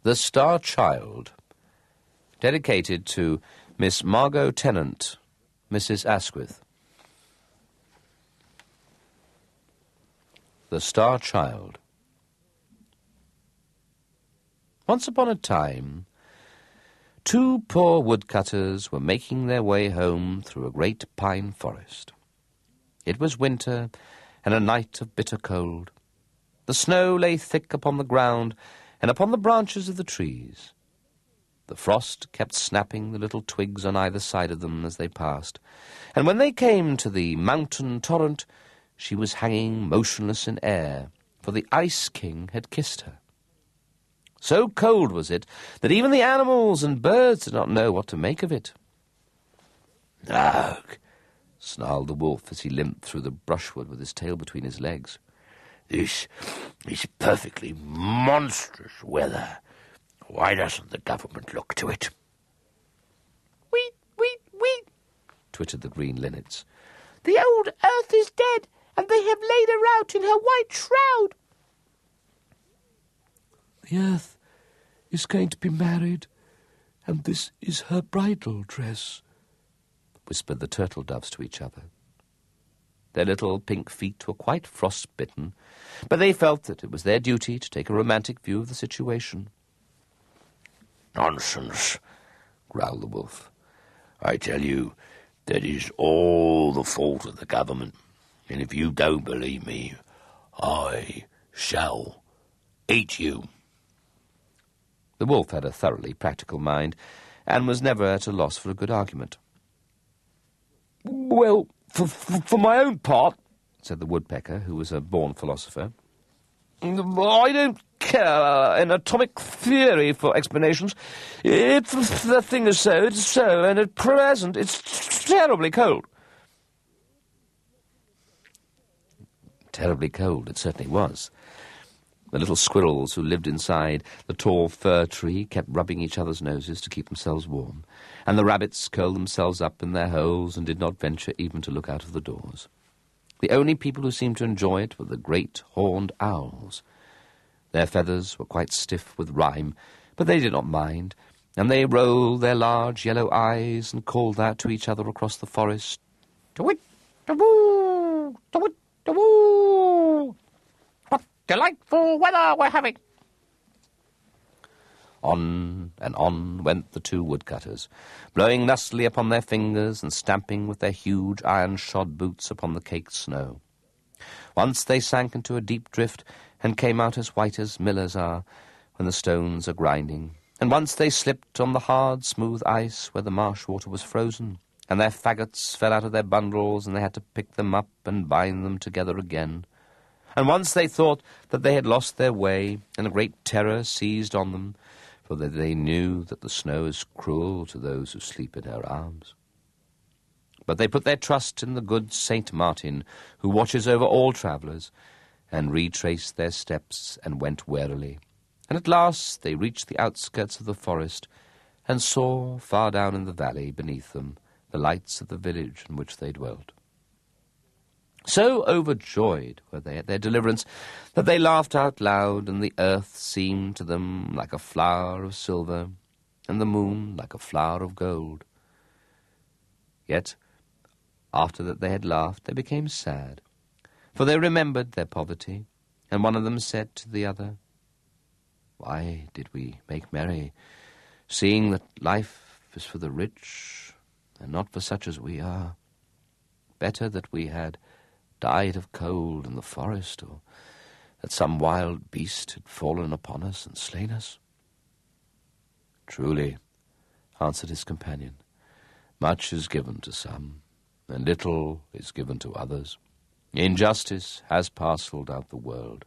The Star Child, dedicated to Miss Margot Tennant, Mrs. Asquith. The Star Child. Once upon a time, two poor woodcutters were making their way home through a great pine forest. It was winter, and a night of bitter cold. The snow lay thick upon the ground and upon the branches of the trees. The frost kept snapping the little twigs on either side of them as they passed, and when they came to the mountain torrent, she was hanging motionless in air, for the Ice King had kissed her. So cold was it that even the animals and birds did not know what to make of it. "Ugh!" snarled the wolf as he limped through the brushwood with his tail between his legs. "This is perfectly monstrous weather. Why doesn't the government look to it?" "Weet, weet, weet," twittered the green linnets. "The old earth is dead, and they have laid her out in her white shroud." "The earth is going to be married, and this is her bridal dress," whispered the turtle doves to each other. Their little pink feet were quite frost-bitten, but they felt that it was their duty to take a romantic view of the situation. "Nonsense," growled the wolf. "I tell you, that is all the fault of the government, and if you don't believe me, I shall eat you." The wolf had a thoroughly practical mind, and was never at a loss for a good argument. "Well, for my own part," said the woodpecker, who was a born philosopher, "I don't care in atomic theory for explanations. If the thing is so, it's so, and at present it's terribly cold." Terribly cold it certainly was. The little squirrels who lived inside the tall fir tree kept rubbing each other's noses to keep themselves warm, and the rabbits curled themselves up in their holes and did not venture even to look out of the doors. The only people who seemed to enjoy it were the great horned owls. Their feathers were quite stiff with rime, but they did not mind, and they rolled their large yellow eyes and called out to each other across the forest, "To-wit, to-woo, to-wit, to-woo. What delightful weather we're having." On and on went the two woodcutters, blowing lustily upon their fingers and stamping with their huge iron-shod boots upon the caked snow. Once they sank into a deep drift and came out as white as millers are when the stones are grinding, and once they slipped on the hard, smooth ice where the marsh water was frozen, and their faggots fell out of their bundles and they had to pick them up and bind them together again. And once they thought that they had lost their way, and a great terror seized on them, for they knew that the snow is cruel to those who sleep in her arms. But they put their trust in the good Saint Martin, who watches over all travellers, and retraced their steps and went warily. And at last they reached the outskirts of the forest, and saw, far down in the valley beneath them, the lights of the village in which they dwelt. So overjoyed were they at their deliverance that they laughed out loud, and the earth seemed to them like a flower of silver, and the moon like a flower of gold. Yet, after that they had laughed, they became sad, for they remembered their poverty, and one of them said to the other, "Why did we make merry, seeing that life is for the rich, and not for such as we are? Better that we had died of cold in the forest, or that some wild beast had fallen upon us and slain us." "Truly," answered his companion, "much is given to some, and little is given to others. Injustice has parcelled out the world,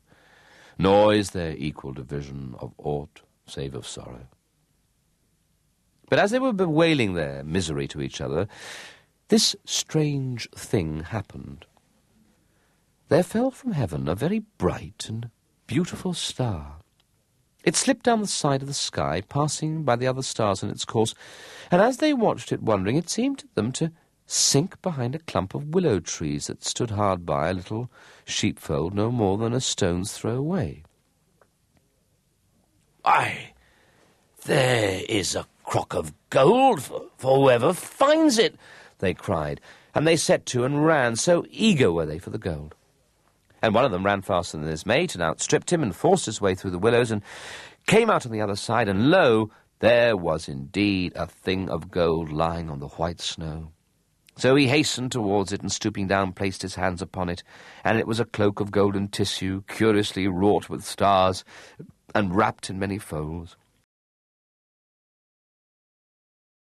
nor is there equal division of aught save of sorrow." But as they were bewailing their misery to each other, this strange thing happened. There fell from heaven a very bright and beautiful star. It slipped down the side of the sky, passing by the other stars in its course, and as they watched it wondering, it seemed to them to sink behind a clump of willow trees that stood hard by a little sheepfold no more than a stone's throw away. "Why, "There is a crock of gold for whoever finds it," they cried, and they set to and ran, so eager were they for the gold. And one of them ran faster than his mate, and outstripped him, and forced his way through the willows, and came out on the other side, and lo, there was indeed a thing of gold lying on the white snow. So he hastened towards it, and stooping down placed his hands upon it, and it was a cloak of golden tissue, curiously wrought with stars, and wrapped in many folds.